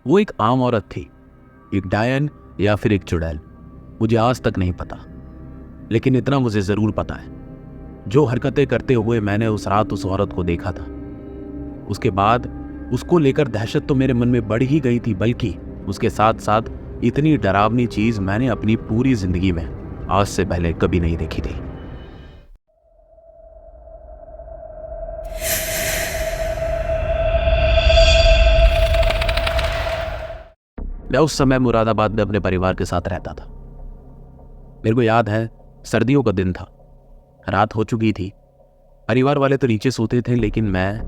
वो एक आम औरत थी, एक डायन या फिर एक चुड़ैल, मुझे आज तक नहीं पता। लेकिन इतना मुझे जरूर पता है, जो हरकतें करते हुए मैंने उस रात उस औरत को देखा था, उसके बाद उसको लेकर दहशत तो मेरे मन में बढ़ ही गई थी, बल्कि उसके साथ साथ इतनी डरावनी चीज मैंने अपनी पूरी जिंदगी में आज से पहले कभी नहीं देखी थी। मैं उस समय मुरादाबाद में अपने परिवार के साथ रहता था। मेरे को याद है, सर्दियों का दिन था, रात हो चुकी थी। परिवार वाले तो नीचे सोते थे, लेकिन मैं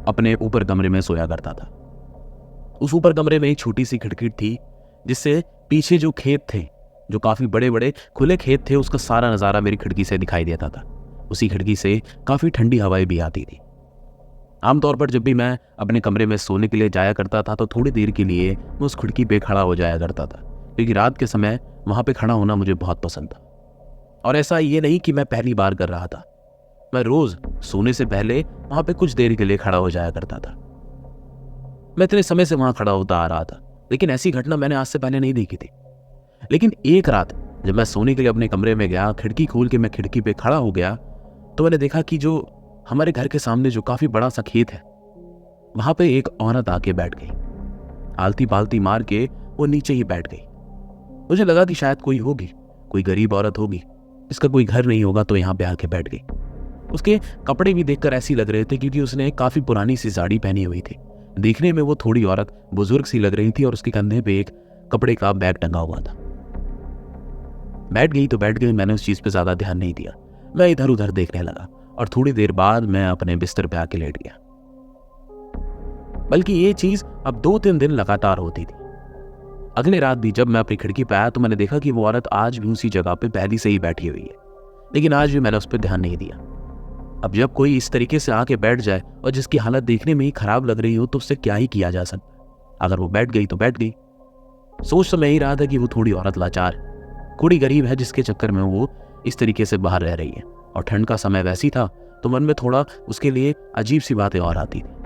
अपने ऊपर कमरे में सोया करता था। उस ऊपर कमरे में एक छोटी सी खिड़की थी, जिससे पीछे जो खेत थे, जो काफी बड़े बड़े खुले खेत थे, उसका सारा नजारा मेरी खिड़की से दिखाई देता था। उसी खिड़की से काफी ठंडी हवाएं भी आती थी। आमतौर पर जब भी मैं अपने कमरे में सोने के लिए जाया करता था तो थोड़ी देर के लिए मैं उस खिड़की पे खड़ा हो जाया करता था, क्योंकि रात के समय वहां पे खड़ा होना मुझे बहुत पसंद था। और ऐसा ये नहीं कि मैं पहली बार कर रहा था, मैं रोज सोने से पहले वहां पे कुछ देर के लिए खड़ा हो जाया करता था। मैं इतने समय से वहां खड़ा होता आ रहा था, लेकिन ऐसी घटना मैंने आज से पहले नहीं देखी थी। लेकिन एक रात जब मैं सोने के लिए अपने कमरे में गया, खिड़की खोल के मैं खिड़की पे खड़ा हो गया, तो मैंने देखा कि जो हमारे घर के सामने जो काफी बड़ा सा खेत है, वहां पे एक औरत आके बैठ गई। आलती पालती मार के वो नीचे ही बैठ गई। मुझे लगा कि शायद कोई होगी, कोई गरीब औरत होगी, इसका कोई घर नहीं होगा, तो यहाँ पे आके बैठ गई। उसके कपड़े भी देखकर ऐसी लग रहे थे, क्योंकि उसने काफी पुरानी सी साड़ी पहनी हुई थी। देखने में वो थोड़ी औरत बुजुर्ग सी लग रही थी, और उसके कंधे पे एक कपड़े का बैग टंगा हुआ था। बैठ गई तो बैठ गई, मैंने उस चीज पे ज्यादा ध्यान नहीं दिया। मैं इधर उधर देखने लगा, और थोड़ी देर बाद मैं अपने बिस्तर पे आके लेट गया। बल्कि ये चीज अब 2-3 दिन लगातार होती थी। अगले रात भी जब मैं अपनी खिड़की पे आया तो मैंने देखा कि वो औरत आज भी उसी जगह पे पहले से ही बैठी हुई है, लेकिन आज भी मैंने उस पर ध्यान नहीं दिया। अब जब कोई इस तरीके से आके बैठ जाए और जिसकी हालत देखने में ही खराब लग रही हो, तो उससे क्या ही किया जा सकता। अगर वो बैठ गई तो बैठ गई। सोच तो मैं ही रहा था कि वो थोड़ी औरत लाचार, थोड़ी गरीब है, जिसके चक्कर में वो इस तरीके से बाहर रह रही है, और ठंड का समय वैसी था तो मन में थोड़ा उसके लिए अजीब सी बातें और आती थी।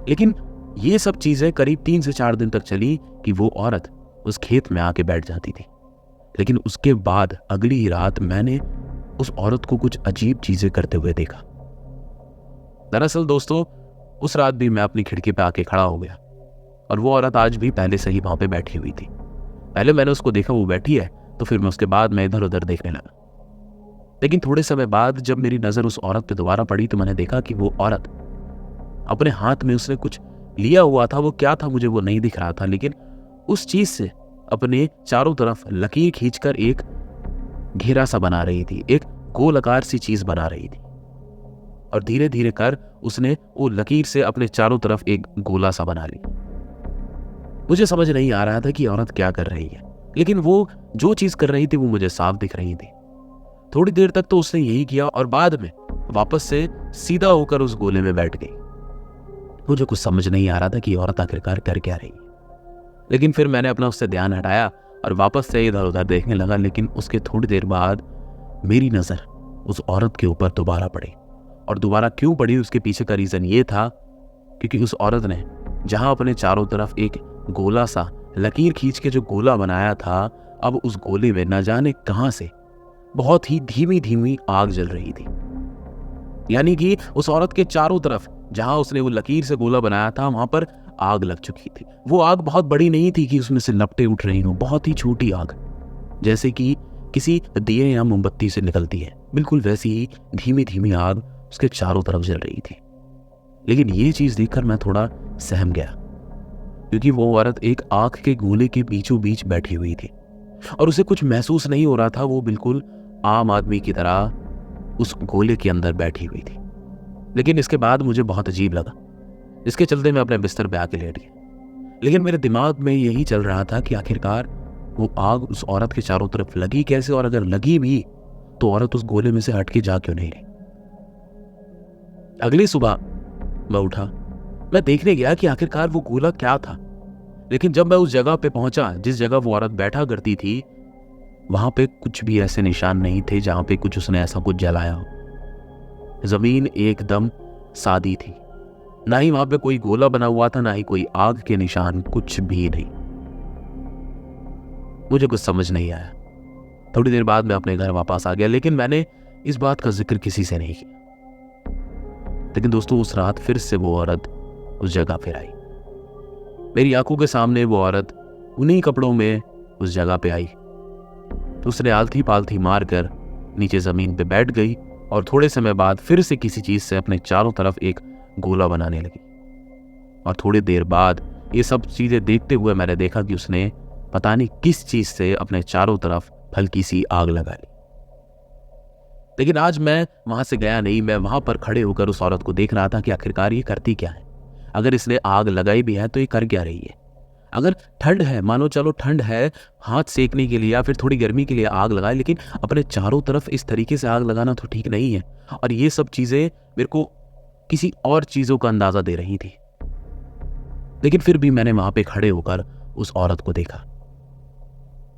लेकिन ये सब चीजें करीब 3 से 4 दिन तक चली कि वो औरत उस खेत में आके बैठ जाती थी। लेकिन उसके बाद अगली ही रात मैंने उस औरत को कुछ अजीब चीजें करते हुए देखा। दरअसल दोस्तों, उस रात भी मैं अपनी खिड़की पे आके खड़ा हो गया, और वो औरत आज भी पहले से ही वहां पे बैठी हुई थी। पहले मैंने उसको देखा वो बैठी है, तो फिर मैं उसके बाद मैं इधर उधर देखने लगा। लेकिन थोड़े समय बाद जब मेरी नजर उस औरत पे दोबारा पड़ी, तो मैंने देखा कि वो औरत अपने हाथ में उसने कुछ लिया हुआ था। वो क्या था मुझे वो नहीं दिख रहा था, लेकिन उस चीज से अपने चारों तरफ लकीर खींचकर एक घेरा सा बना रही थी, एक गोलाकार सी चीज बना रही थी, और धीरे धीरे कर उसने वो लकीर से अपने चारों तरफ एक गोला सा बना लिया। मुझे समझ नहीं आ रहा था कि औरत क्या कर रही है, लेकिन वो जो चीज कर रही थी वो मुझे साफ दिख रही थी। थोड़ी देर तक तो उसने यही किया, और बाद में वापस से सीधा होकर उस गोले में बैठ गई। मुझे कुछ समझ नहीं आ रहा था कि औरत आखिरकार कर क्या रही है। लेकिन फिर मैंने अपना उससे ध्यान हटाया और वापस से इधर उधर देखने लगा। लेकिन उसके थोड़ी देर बाद मेरी नजर उस औरत के ऊपर दोबारा पड़ी, और दोबारा क्यों पड़ी उसके पीछे का रीजन ये था, क्योंकि उस औरत ने जहां अपने चारों तरफ एक गोला सा लकीर खींच के जो गोला बनाया था, अब उस गोले में न जाने कहां से बहुत ही धीमी धीमी आग जल रही थी। यानी कि उस औरत के चारों तरफ जहां उसने वो लकीर से गोला बनाया था, वहां पर आग लग चुकी थी। वो आग बहुत बड़ी नहीं थी कि उसमें से लपटें उठ रही हो, बहुत ही छोटी आग, जैसे कि किसी दिए या मोमबत्ती से निकलती है, बिल्कुल वैसी ही धीमी धीमी आग उसके चारों तरफ जल रही थी। लेकिन ये चीज देखकर मैं थोड़ा सहम गया, क्योंकि वो औरत एक आग के गोले के बीचों बीच बैठी हुई थी, और उसे कुछ महसूस नहीं हो रहा था। वो बिल्कुल आम आदमी की तरह उस गोले के अंदर बैठी हुई थी। लेकिन इसके बाद मुझे बहुत अजीब लगा, इसके चलते मैं अपने बिस्तर पे आके लेट गया। लेकिन मेरे दिमाग में यही चल रहा था कि आखिरकार वो आग उस औरत के चारों तरफ लगी कैसे, और अगर लगी भी तो औरत उस गोले में से हट के जा क्यों नहीं रही। अगली सुबह मैं उठा, मैं देखने गया कि आखिरकार वो गोला क्या था। लेकिन जब मैं उस जगह पे पहुंचा जिस जगह वो औरत बैठा करती थी, वहां पे कुछ भी ऐसे निशान नहीं थे जहां पे कुछ उसने ऐसा कुछ जलाया हो। जमीन एकदम सादी थी, ना ही वहां पे कोई गोला बना हुआ था, ना ही कोई आग के निशान, कुछ भी नहीं। मुझे कुछ समझ नहीं आया। थोड़ी देर बाद मैं अपने घर वापस आ गया, लेकिन मैंने इस बात का जिक्र किसी से नहीं किया। लेकिन दोस्तों, उस रात फिर से वो औरत उस जगह पर आई। मेरी आंखों के सामने वो औरत उन्हीं कपड़ों में उस जगह पे आई। तो उसने आलथी पालथी मारकर नीचे जमीन पे बैठ गई और थोड़े समय बाद फिर से किसी चीज से अपने चारों तरफ एक गोला बनाने लगी। और थोड़ी देर बाद ये सब चीजें देखते हुए मैंने देखा कि उसने पता नहीं किस चीज से अपने चारों तरफ हल्की सी आग लगा ली। लेकिन आज मैं वहां से गया नहीं। मैं वहां पर खड़े होकर उस औरत को देख रहा था कि आखिरकार ये करती क्या है। अगर इसने आग लगाई भी है तो ये कर क्या रही है। अगर ठंड है, मानो चलो ठंड है, हाथ सेकने के लिए या फिर थोड़ी गर्मी के लिए आग लगाए, लेकिन अपने चारों तरफ इस तरीके से आग लगाना तो ठीक नहीं है। और ये सब चीजें मेरे को किसी और चीजों का अंदाजा दे रही थी। लेकिन फिर भी मैंने वहां पे खड़े होकर उस औरत को देखा।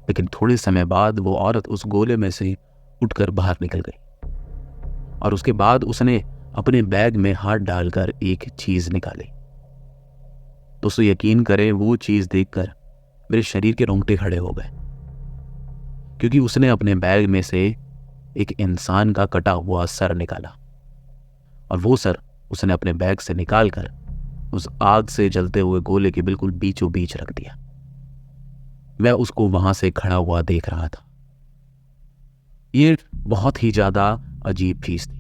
लेकिन थोड़े समय बाद वो औरत उस गोले में से उठकर बाहर निकल गई और उसके बाद उसने अपने बैग में हाथ डालकर एक चीज निकाली। दोस्तों, यकीन करें, वो चीज देखकर मेरे शरीर के रोंगटे खड़े हो गए, क्योंकि उसने अपने बैग में से एक इंसान का कटा हुआ सर निकाला और वो सर उसने अपने बैग से निकालकर उस आग से जलते हुए गोले के बिल्कुल बीचों बीच रख दिया। मैं उसको वहां से खड़ा हुआ देख रहा था। ये बहुत ही ज्यादा अजीब चीज थी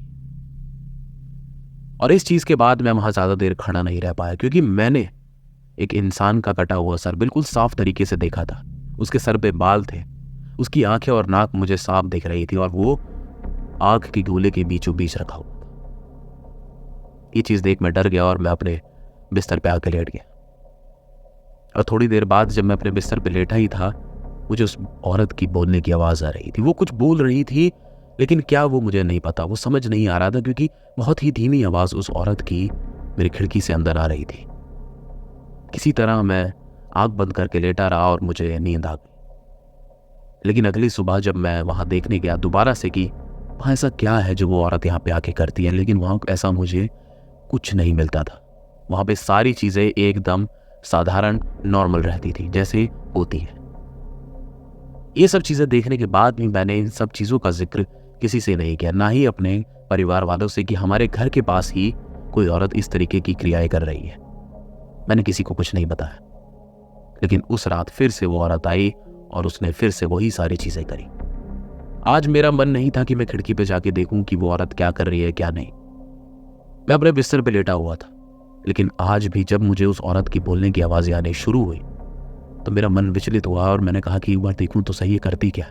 और इस चीज के बाद मैं वहां ज्यादा देर खड़ा नहीं रह पाया, क्योंकि मैंने एक इंसान का कटा हुआ सर बिल्कुल साफ तरीके से देखा था। उसके सर पे बाल थे, उसकी आंखें और नाक मुझे साफ दिख रही थी और वो आग के गोले के बीचों बीच रखा हुआ था। ये चीज देख मैं डर गया और मैं अपने बिस्तर पे आके लेट गया। और थोड़ी देर बाद जब मैं अपने बिस्तर पे लेटा ही था, मुझे उस औरत की बोलने की आवाज आ रही थी। वो कुछ बोल रही थी, लेकिन क्या वो मुझे नहीं पता, वो समझ नहीं आ रहा था, क्योंकि बहुत ही धीमी आवाज उस औरत की मेरी खिड़की से अंदर आ रही थी। किसी तरह मैं आंख बंद करके लेटा रहा और मुझे नींद आ गई। लेकिन अगली सुबह जब मैं वहां देखने गया दोबारा से कि वहां ऐसा क्या है जो वो औरत यहाँ पे आके करती है, लेकिन वहां ऐसा मुझे कुछ नहीं मिलता था। वहां पे सारी चीजें एकदम साधारण नॉर्मल रहती थी, जैसे होती है। ये सब चीजें देखने के बाद भी मैंने इन सब चीजों का जिक्र किसी से नहीं किया, ना ही अपने परिवार वालों से कि हमारे घर के पास ही कोई औरत इस तरीके की क्रियाएं कर रही है। मैंने किसी को कुछ नहीं बताया। लेकिन उस रात फिर से वो औरत आई और उसने फिर से वही सारी चीजें करी। आज मेरा मन नहीं था कि मैं खिड़की पे जाके देखूं कि वो औरत क्या कर रही है क्या नहीं। मैं अपने बिस्तर पे लेटा हुआ था। लेकिन आज भी जब मुझे उस औरत की बोलने की आवाजें आने शुरू हुई तो मेरा मन विचलित हुआ और मैंने कहा कि एक बार देखूं तो सही है, करती क्या।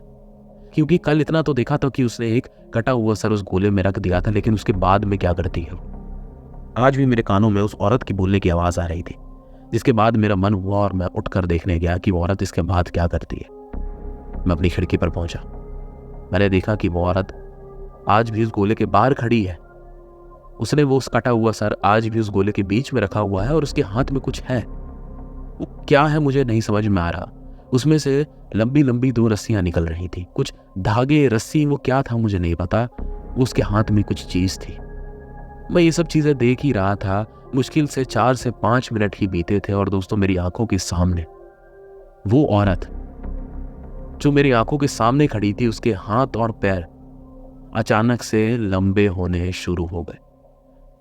क्योंकि कल इतना तो देखा था कि उसने एक कटा हुआ सर उस गोले में रख दिया था, लेकिन उसके बाद में क्या करती है। आज भी मेरे कानों में उस औरत की बोलने की आवाज आ रही थी, जिसके बाद मेरा मन हुआ और मैं उठकर देखने गया कि वो औरत इसके बाद क्या करती है। मैं अपनी खिड़की पर पहुंचा। मैंने देखा कि वो औरत आज भी उस गोले के बाहर खड़ी है। उसने वो उस कटा हुआ सर आज भी उस गोले के बीच में रखा हुआ है और उसके हाथ में कुछ है। वो क्या है मुझे नहीं समझ में आ रहा। उसमें से लंबी लंबी 2 रस्सियां निकल रही थी, कुछ धागे, रस्सी, वो क्या था मुझे नहीं पता। वो उसके हाथ में कुछ चीज थी। मैं ये सब चीजें देख ही रहा था। मुश्किल से 4 से 5 मिनट ही बीते थे और दोस्तों, मेरी आंखों के सामने वो औरत जो मेरी आंखों के सामने खड़ी थी, उसके हाथ और पैर अचानक से लंबे होने शुरू हो गए।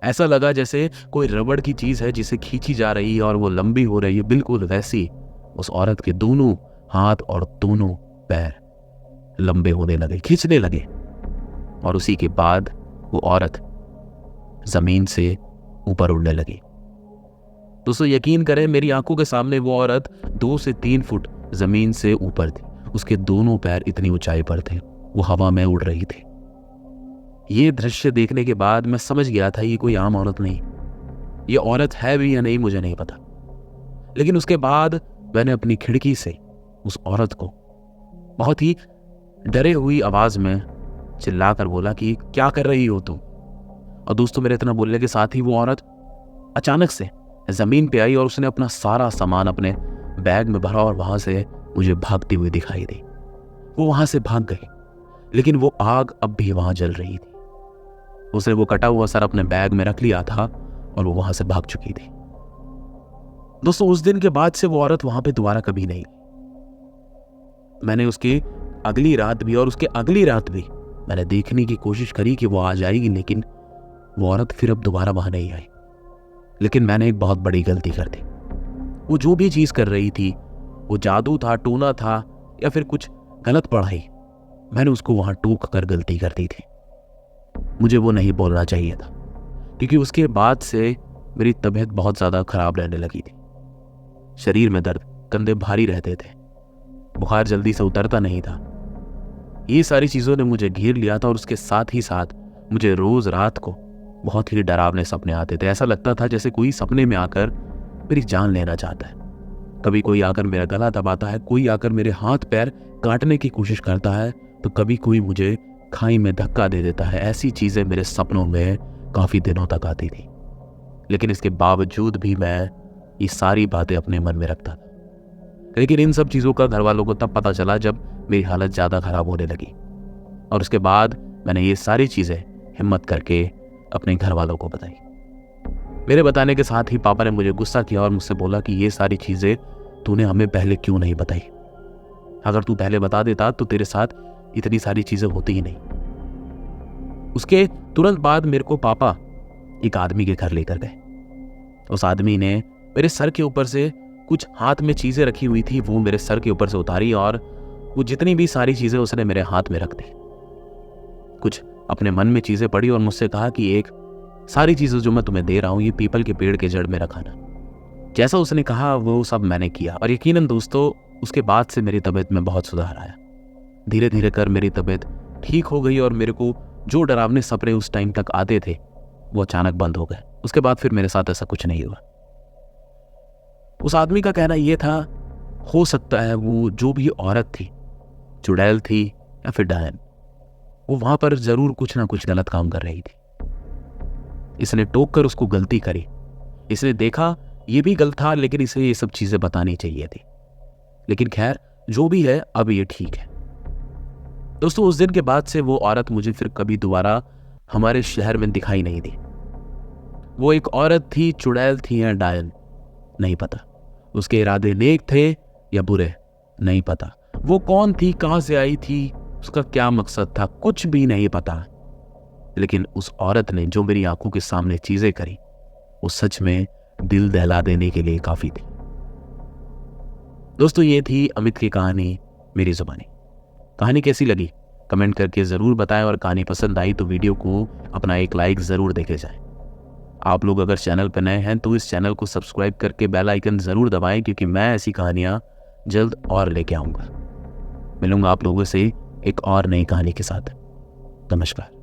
ऐसा लगा जैसे कोई रबड़ की चीज है जिसे खींची जा रही है और वो लंबी हो रही है। बिल्कुल वैसी उस औरत के दोनों हाथ और दोनों पैर लंबे होने लगे, खींचने लगे। और उसी के बाद वो औरत जमीन से ऊपर उड़ने लगी। दोस्तों, यकीन करें, मेरी आंखों के सामने वो औरत 2 से 3 फुट जमीन से ऊपर थी। उसके दोनों पैर इतनी ऊंचाई पर थे, वो हवा में उड़ रही थी। ये दृश्य देखने के बाद मैं समझ गया था ये कोई आम औरत नहीं। ये औरत है भी या नहीं मुझे नहीं पता। लेकिन उसके बाद मैंने अपनी खिड़की से उस औरत को बहुत ही डरे हुई आवाज में चिल्लाकर बोला कि क्या कर रही हो तुम। और दोस्तों, मेरे इतना बोलने के साथ ही वो औरत अचानक से जमीन पे आई और उसने अपना सारा सामान अपने बैग में भरा और वहां से मुझे भागती हुई दिखाई दी। वो वहां से भाग गई, लेकिन वो आग अब भी वहां जल रही थी। उसने वो कटा हुआ सर अपने बैग में रख लिया था और वो वहां से भाग चुकी थी। दोस्तों उस दिन के बाद से वो औरत वहां पे दोबारा कभी नहीं। मैंने उसकी अगली रात भी और उसके अगली रात भी मैंने देखने की कोशिश करी कि वो आ जाएगी, लेकिन वो औरत फिर अब दोबारा वहां नहीं आई। लेकिन मैंने एक बहुत बड़ी गलती कर दी। वो जो भी चीज कर रही थी, वो जादू था, टोना था या फिर कुछ गलत पढ़ाई, मैंने उसको वहां टोक कर गलती कर दी थी। मुझे वो नहीं बोलना चाहिए था, क्योंकि उसके बाद से मेरी तबीयत बहुत ज्यादा खराब रहने लगी थी। शरीर में दर्द, कंधे भारी रहते थे, बुखार जल्दी से उतरता नहीं था। ये सारी चीजों ने मुझे घेर लिया था और उसके साथ ही साथ मुझे रोज रात को बहुत ही डरावने सपने आते थे। ऐसा लगता था जैसे कोई सपने में आकर मेरी जान लेना चाहता है। कभी कोई आकर मेरा गला दबाता है, कोई आकर मेरे हाथ पैर काटने की कोशिश करता है, तो कभी कोई मुझे खाई में धक्का दे देता है। ऐसी चीजें मेरे सपनों में काफी दिनों तक आती थी, लेकिन इसके बावजूद भी मैं ये सारी बातें अपने मन में रखता था। लेकिन इन सब चीजों का घर वालों को तब पता चला जब मेरी हालत ज्यादा खराब होने लगी, और उसके बाद मैंने ये सारी चीजें हिम्मत करके अपने घर वालों को बताई। मेरे बताने के साथ ही पापा ने मुझे गुस्सा किया और मुझसे बोला कि ये सारी चीजें तूने हमें पहले क्यों नहीं बताई। अगर तू पहले बता देता तो तेरे साथ इतनी सारी चीजें होती ही नहीं। उसके तुरंत बाद मेरे को पापा एक आदमी के घर लेकर गए। उस आदमी ने मेरे सर के ऊपर से कुछ हाथ में चीजें रखी हुई थी, वो मेरे सर के ऊपर से उतारी और वो जितनी भी सारी चीजें उसने मेरे हाथ में रख दी। कुछ अपने मन में चीजें पड़ी और मुझसे कहा कि एक सारी चीजें जो मैं तुम्हें दे रहा हूं ये पीपल के पेड़ के जड़ में रखाना। जैसा उसने कहा वो सब मैंने किया, और यकीनन दोस्तों उसके बाद से मेरी तबीयत में बहुत सुधार आया। धीरे धीरे कर मेरी तबीयत ठीक हो गई और मेरे को जो डरावने सपने उस टाइम तक आते थे वो अचानक बंद हो गए। उसके बाद फिर मेरे साथ ऐसा कुछ नहीं हुआ। उस आदमी का कहना यह था, हो सकता है वो जो भी औरत थी, चुड़ैल थी या फिर डायन, वो वहां पर जरूर कुछ ना कुछ गलत काम कर रही थी। इसने टोक कर उसको गलती करी। इसने देखा ये भी गलत था, लेकिन इसे ये सब चीजें बतानी चाहिए थी। लेकिन खैर जो भी है अब ये ठीक है। दोस्तों उस दिन के बाद से वो औरत मुझे फिर कभी दोबारा हमारे शहर में दिखाई नहीं दी। वो एक औरत थी, चुड़ैल थी या डायन, नहीं पता। उसके इरादे नेक थे या बुरे, नहीं पता। वो कौन थी, कहां से आई थी, उसका क्या मकसद था, कुछ भी नहीं पता। लेकिन उस औरत ने जो मेरी आंखों के सामने चीजें करी वो सच में दिल दहला देने के लिए काफी थी। दोस्तों ये थी अमित की कहानी, मेरी जुबानी। कहानी कैसी लगी कमेंट करके जरूर बताएं, और कहानी पसंद आई तो वीडियो को अपना एक लाइक जरूर देके जाएं। आप लोग अगर चैनल पर नए हैं तो इस चैनल को सब्सक्राइब करके बेल आइकन जरूर दबाएं, क्योंकि मैं ऐसी कहानियां जल्द और लेके आऊंगा। मिलूंगा आप लोगों से एक और नई कहानी के साथ। नमस्कार।